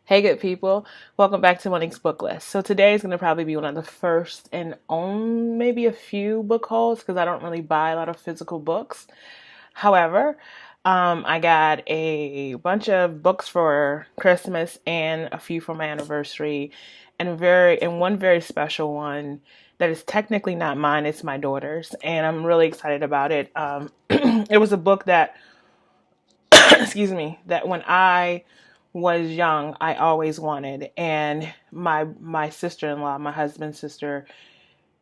Hey, good people. Welcome back to Monique's Book List. So today is going to probably be one of the first and only maybe a few book hauls because I don't really buy a lot of physical books. However, I got a bunch of books for Christmas and a few for my anniversary, and one very special one that is technically not mine. It's my daughter's, and I'm really excited about it. It was a book that, excuse me, that when I was young, I always wanted. And my sister-in-law, my husband's sister,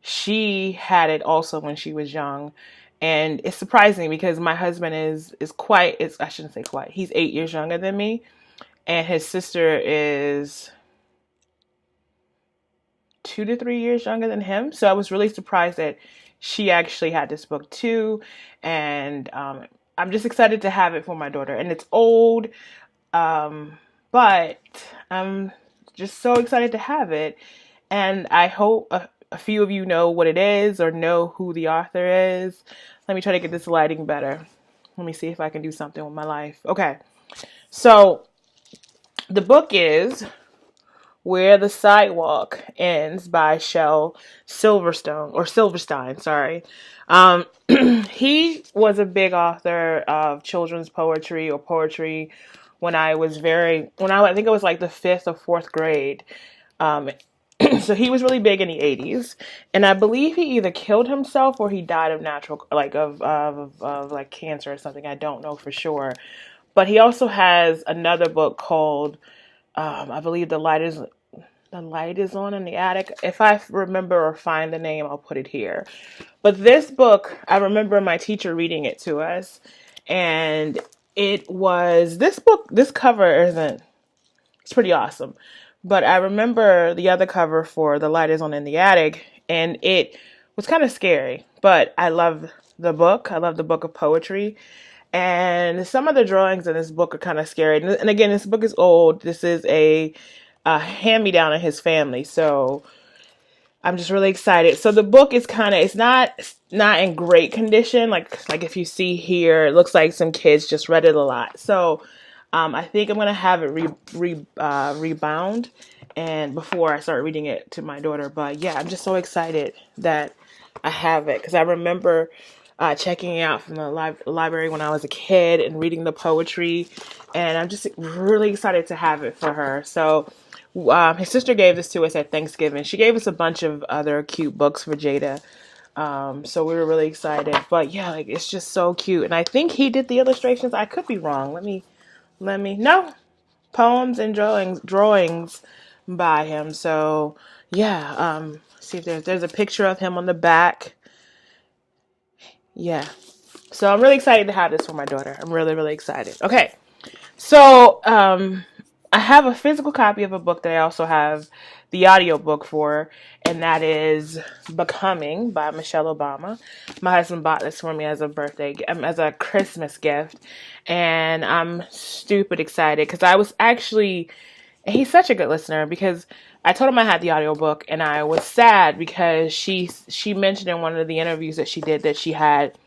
she had it also when she was young. And it's surprising because my husband is quite is I shouldn't say quite. He's 8 years younger than me, and his sister is 2 to 3 years younger than him. So I was really surprised that she actually had this book too. And I'm just excited to have it for my daughter. And it's old. But I'm just so excited to have it. And I hope a few of you know what it is or know who the author is. Let me try to get this lighting better. Let me see if I can do something with my life. Okay. So the book is Where the Sidewalk Ends by Shel Silverstein, sorry. He was a big author of children's poetry or poetry I think it was like the fifth or fourth grade. Um, so he was really big in the 80s, and I believe he either killed himself or he died of natural, like of like cancer or something. I don't know for sure. But he also has another book called, I believe the light is on in the attic. If I remember or find the name, I'll put it here. But this book, I remember my teacher reading it to us, and this cover isn't, it's pretty awesome. But I remember the other cover for The Light is On in the Attic, and it was kind of scary. But I love the book. I love the book of poetry. And some of the drawings in this book are kind of scary. And again, this book is old. This is a hand-me-down in his family. So I'm just really excited. So the book is it's not in great condition. Like if you see here, it looks like some kids just read it a lot. So I think I'm gonna have it rebound and before I start reading it to my daughter. But yeah, I'm just so excited that I have it because I remember checking it out from the library when I was a kid and reading the poetry, and I'm just really excited to have it for her. So his sister gave this to us at Thanksgiving. She gave us a bunch of other cute books for Jada. So we were really excited. But yeah, like it's just so cute. And I think he did the illustrations. I could be wrong. No, poems and drawings by him. So yeah, see if there's a picture of him on the back. Yeah. So I'm really excited to have this for my daughter. I'm really, really excited. Okay. So, I have a physical copy of a book that I also have the audiobook for, and that is Becoming by Michelle Obama. My husband bought this for me as as a Christmas gift, and I'm stupid excited because he's such a good listener because I told him I had the audiobook and I was sad because she mentioned in one of the interviews that she did that she had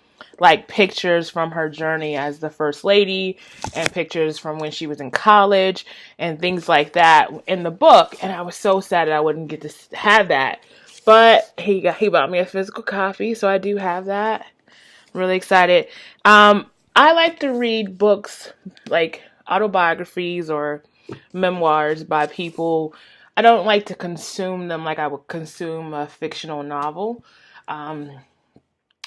like pictures from her journey as the first lady and pictures from when she was in college and things like that in the book, and I was so sad that I wouldn't get to have that. But he bought me a physical copy, so I do have that. I'm really excited. I like to read books like autobiographies or memoirs by people. I don't like to consume them like I would consume a fictional novel. Um,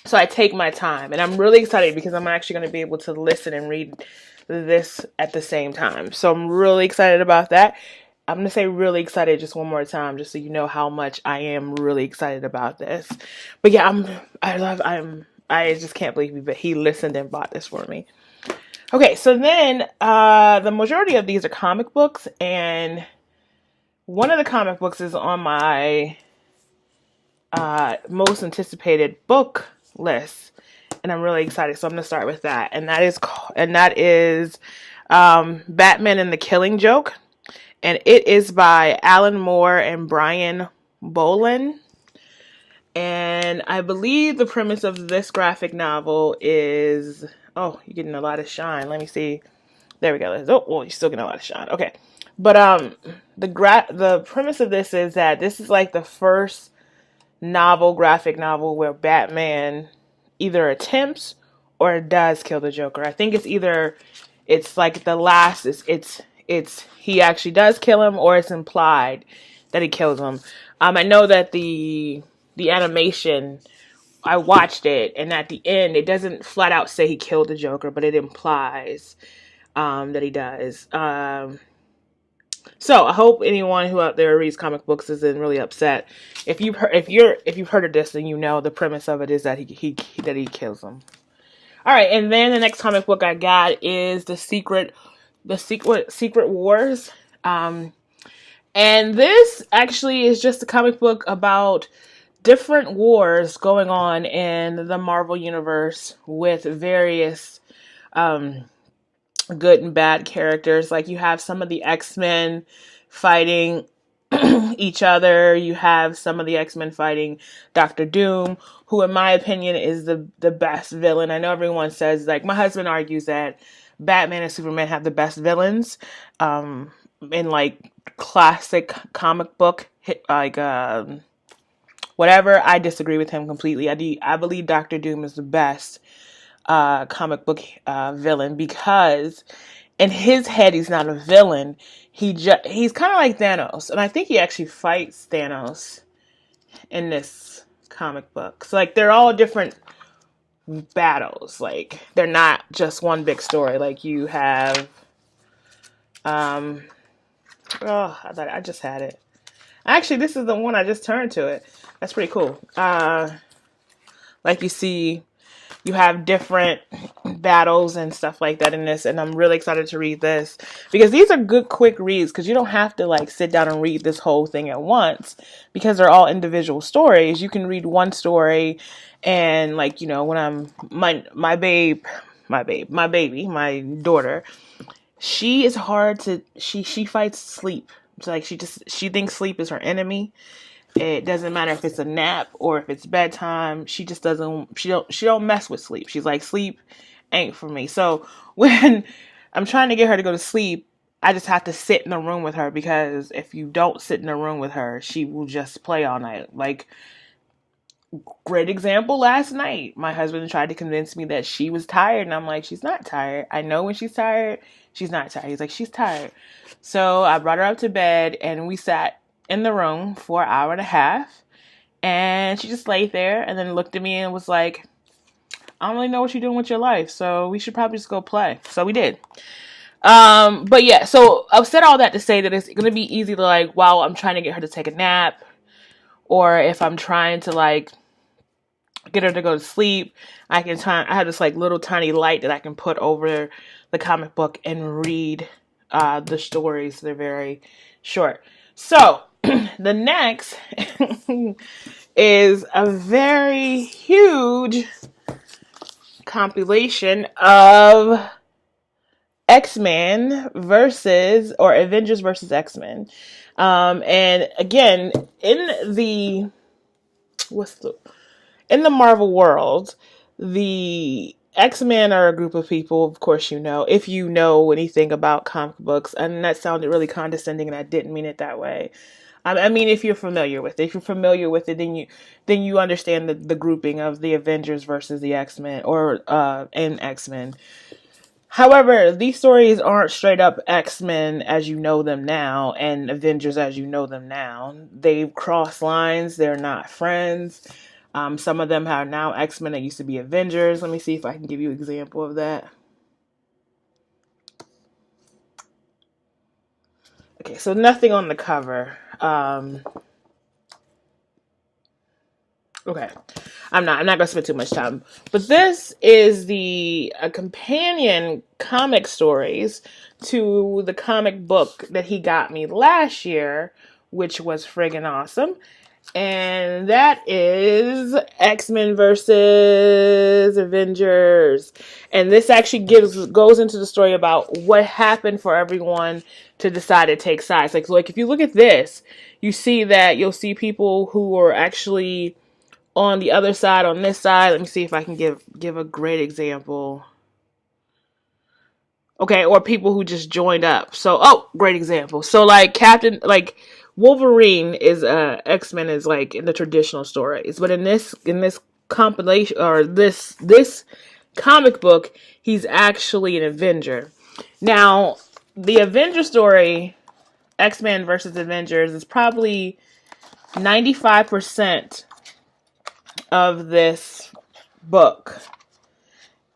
so I take my time, and I'm really excited because I'm actually going to be able to listen and read this at the same time. So I'm really excited about that. I'm going to say really excited just one more time, just so you know how much I am really excited about this. But yeah, I just can't believe he listened and bought this for me. Okay, so then the majority of these are comic books, and one of the comic books is on my most anticipated book list, and I'm really excited. So I'm going to start with that, and that is Batman and the Killing Joke, and it is by Alan Moore and Brian Boland. And I believe the premise of this graphic novel is, oh, you're getting a lot of shine. Let me see. There we go. Oh, well, you're still getting a lot of shine. Okay. But the premise of this is that this is like the first graphic novel where Batman either attempts or does kill the Joker. I think it's like the last it's he actually does kill him, or it's implied that he kills him. I know that the animation, I watched it, and at the end it doesn't flat out say he killed the Joker, but it implies that he does. So I hope anyone who out there reads comic books isn't really upset. If you've heard of this, then you know the premise of it is that he kills them. All right, and then the next comic book I got is Secret Wars. And this actually is just a comic book about different wars going on in the Marvel universe with various good and bad characters. Like, you have some of the X-Men fighting each other. You have some of the X-Men fighting Doctor Doom, who in my opinion is the best villain. I know everyone says, like, my husband argues that Batman and Superman have the best villains in like classic comic book like whatever. I disagree with him completely. I believe Doctor Doom is the best comic book villain, because in his head he's not a villain. He's kind of like Thanos, and I think he actually fights Thanos in this comic book. So like they're all different battles. Like they're not just one big story. Like you have I thought I just had it. Actually, this is the one I just turned to it. That's pretty cool. Like you see, you have different battles and stuff like that in this, and I'm really excited to read this because these are good quick reads, because you don't have to like sit down and read this whole thing at once, because they're all individual stories. You can read one story, and like, you know, when I'm my baby, my daughter, she is hard to she fights sleep. It's like she thinks sleep is her enemy. It doesn't matter if it's a nap or if it's bedtime. She just doesn't. She don't mess with sleep. She's like, sleep ain't for me. So when I'm trying to get her to go to sleep, I just have to sit in the room with her, because if you don't sit in the room with her, she will just play all night. Like, great example, last night, my husband tried to convince me that she was tired, and I'm like, she's not tired. I know when she's tired, she's not tired. He's like, she's tired. So I brought her up to bed, and we sat in the room for an hour and a half, and she just laid there and then looked at me and was like, I don't really know what you're doing with your life, so we should probably just go play. So we did. But yeah, so I've said all that to say that it's going to be easy to, like, while I'm trying to get her to take a nap, or if I'm trying to like get her to go to sleep, I have this like little tiny light that I can put over the comic book and read the stories. They're very short. So the next is a very huge compilation of X-Men versus, or Avengers versus X-Men. And again, in the in the Marvel world, the X-Men are a group of people, of course, you know, if you know anything about comic books, and that sounded really condescending, and I didn't mean it that way. I mean, if you're familiar with it, then you understand the grouping of the Avengers versus the X-Men, or and X-Men. However, these stories aren't straight up X-Men as you know them now, and Avengers as you know them now. They've crossed lines. They're not friends. Some of them are now X-Men that used to be Avengers. Let me see if I can give you an example of that. Okay, so nothing on the cover. Okay, I'm not gonna spend too much time. But this is the companion comic stories to the comic book that he got me last year, which was friggin' awesome. And that is X-Men versus Avengers. And this actually goes into the story about what happened for everyone to decide to take sides. Like if you look at this, you see that you'll see people who are actually on the other side, on this side. Let me see if I can give a great example. Okay, or people who just joined up. So, great example. So, like Wolverine is X-Men is like in the traditional stories, but in this compilation or this comic book, he's actually an Avenger. Now, the Avenger story, X-Men versus Avengers, is probably 95% of this book.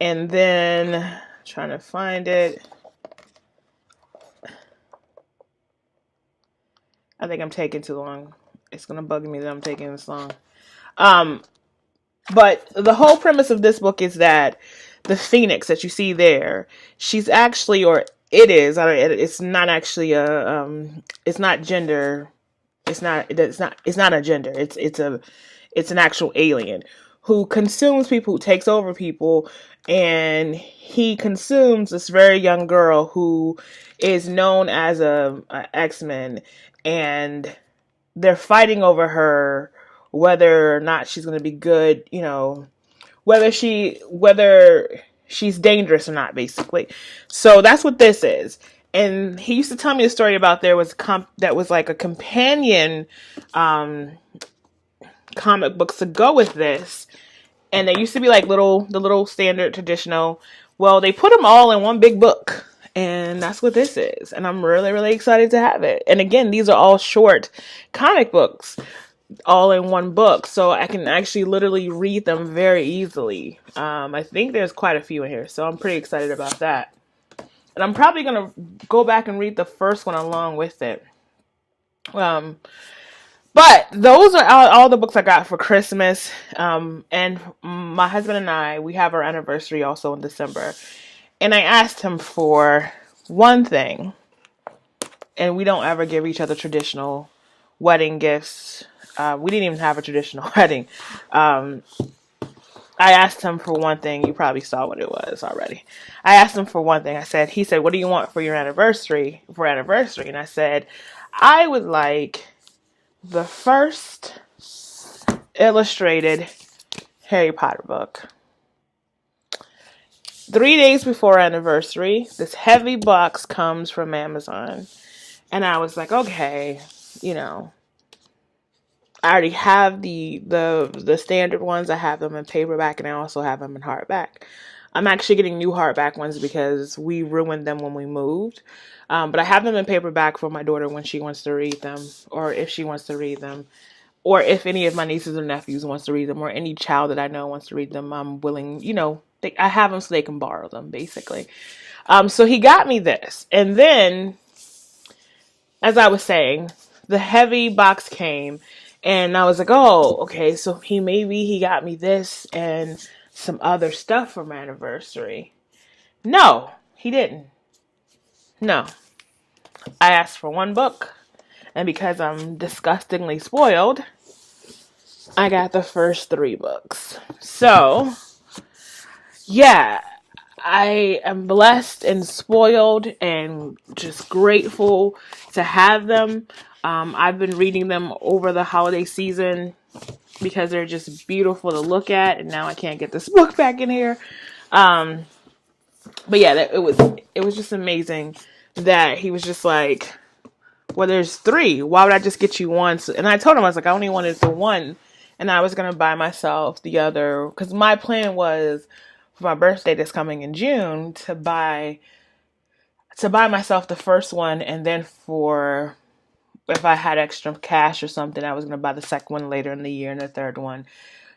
And then trying to find it. I think I'm taking too long. It's gonna bug me that I'm taking this long. But the whole premise of this book is that the Phoenix that you see there, she's actually, or it is. It's not actually it's not gender. It's not a gender. It's an actual alien who consumes people, who takes over people, and he consumes this very young girl who is known as a X-Men, and they're fighting over her, whether or not she's going to be good, whether she's dangerous or not, basically. So that's what this is. And he used to tell me a story about there was that was like a companion comic books to go with this, and they used to be like the little standard traditional. Well, they put them all in one big book, and that's what this is. And I'm really, really excited to have it. And again, these are all short comic books, all in one book, so I can actually literally read them very easily. I think there's quite a few in here, so I'm pretty excited about that. And I'm probably gonna go back and read the first one along with it. But those are all the books I got for Christmas. And my husband and I, we have our anniversary also in December. And I asked him for one thing. And we don't ever give each other traditional wedding gifts. We didn't even have a traditional wedding. I asked him for one thing. You probably saw what it was already. I asked him for one thing. He said, what do you want for your anniversary? And I said, I would like the first illustrated Harry Potter book. 3 days before our anniversary, this heavy box comes from Amazon. And I was like, okay, I already have the standard ones. I have them in paperback, and I also have them in hardback. I'm actually getting new hardback ones because we ruined them when we moved. But I have them in paperback for my daughter when she wants to read them, or if she wants to read them, or if any of my nieces or nephews wants to read them, or any child that I know wants to read them. I'm willing, I have them so they can borrow them, basically. So he got me this, and then, as I was saying, the heavy box came. And I was like, oh, okay, so he got me this and some other stuff for my anniversary. No, he didn't. No. I asked for one book, and because I'm disgustingly spoiled, I got the first 3 books. So, yeah, I am blessed and spoiled and just grateful to have them. I've been reading them over the holiday season because they're just beautiful to look at, and now I can't get this book back in here. But yeah, it was just amazing that he was just like, well, there's 3. Why would I just get you one? And I told him, I was like, I only wanted the one, and I was gonna buy myself the other, because my plan was for my birthday that's coming in June to buy myself the first one, and then for if I had extra cash or something, I was going to buy the second one later in the year and the third one,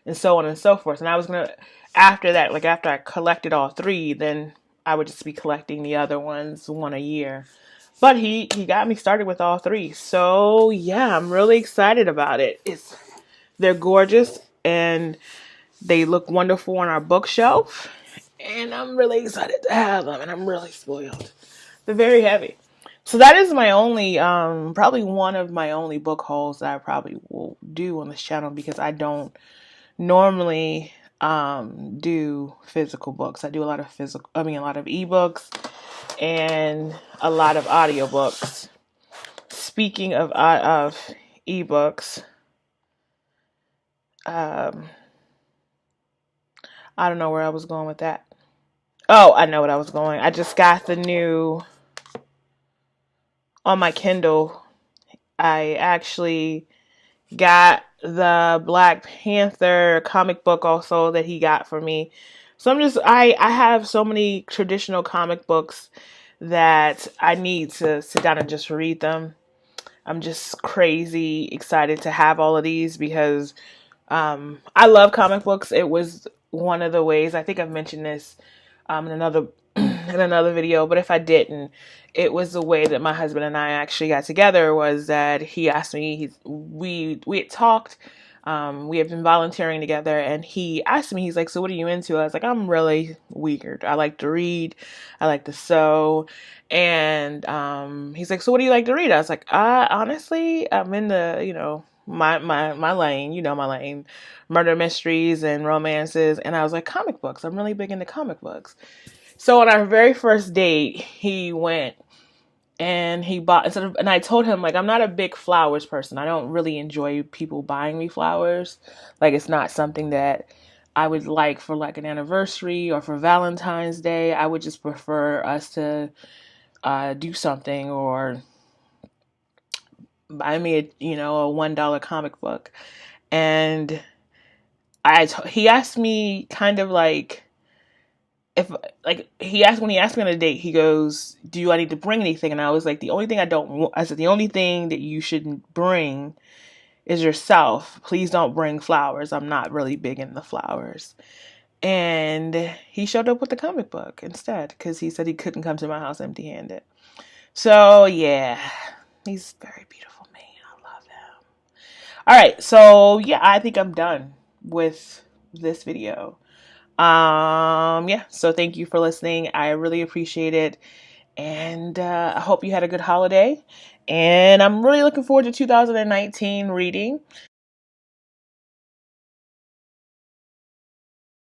and so on and so forth. And I was going to, after that, like after I collected all 3, then I would just be collecting the other ones, one a year. But he got me started with all 3. So yeah, I'm really excited about it. They're gorgeous and they look wonderful on our bookshelf. And I'm really excited to have them, and I'm really spoiled. They're very heavy. So that is my only, probably one of my only book hauls that I probably will do on this channel, because I don't normally do physical books. I do a lot of a lot of ebooks and a lot of audiobooks. Speaking of ebooks, I don't know where I was going with that. Oh, I know what I was going. I just got the new on my Kindle. I actually got the Black Panther comic book also that he got for me. So I have so many traditional comic books that I need to sit down and just read them. I'm just crazy excited to have all of these because I love comic books. It was one of the ways, I think I've mentioned this in another in another video, but if I didn't, it was the way that my husband and I actually got together. Was that he asked me, we had talked, we had been volunteering together, and he asked me, he's like, so what are you into? I was like, I'm really weird. I like to read, I like to sew, and he's like, so what do you like to read? I was like, honestly, I'm in the, my lane, my lane, murder mysteries and romances. And I was like, comic books. I'm really big into comic books. So on our very first date, he went and he bought, and I told him, like, I'm not a big flowers person. I don't really enjoy people buying me flowers. Like, it's not something that I would like for like an anniversary or for Valentine's Day. I would just prefer us to do something or buy me a $1 comic book. And he asked me kind of like, if like he asked when he asked me on a date, he goes, "Do I need to bring anything?" And I was like, "The only thing I don't want," I said, "the only thing that you shouldn't bring is yourself. Please don't bring flowers. I'm not really big into flowers." And he showed up with the comic book instead because he said he couldn't come to my house empty-handed. So yeah, he's a very beautiful man. I love him. All right, so yeah, I think I'm done with this video. Yeah, so thank you for listening. I really appreciate it. And I hope you had a good holiday. And I'm really looking forward to 2019 reading.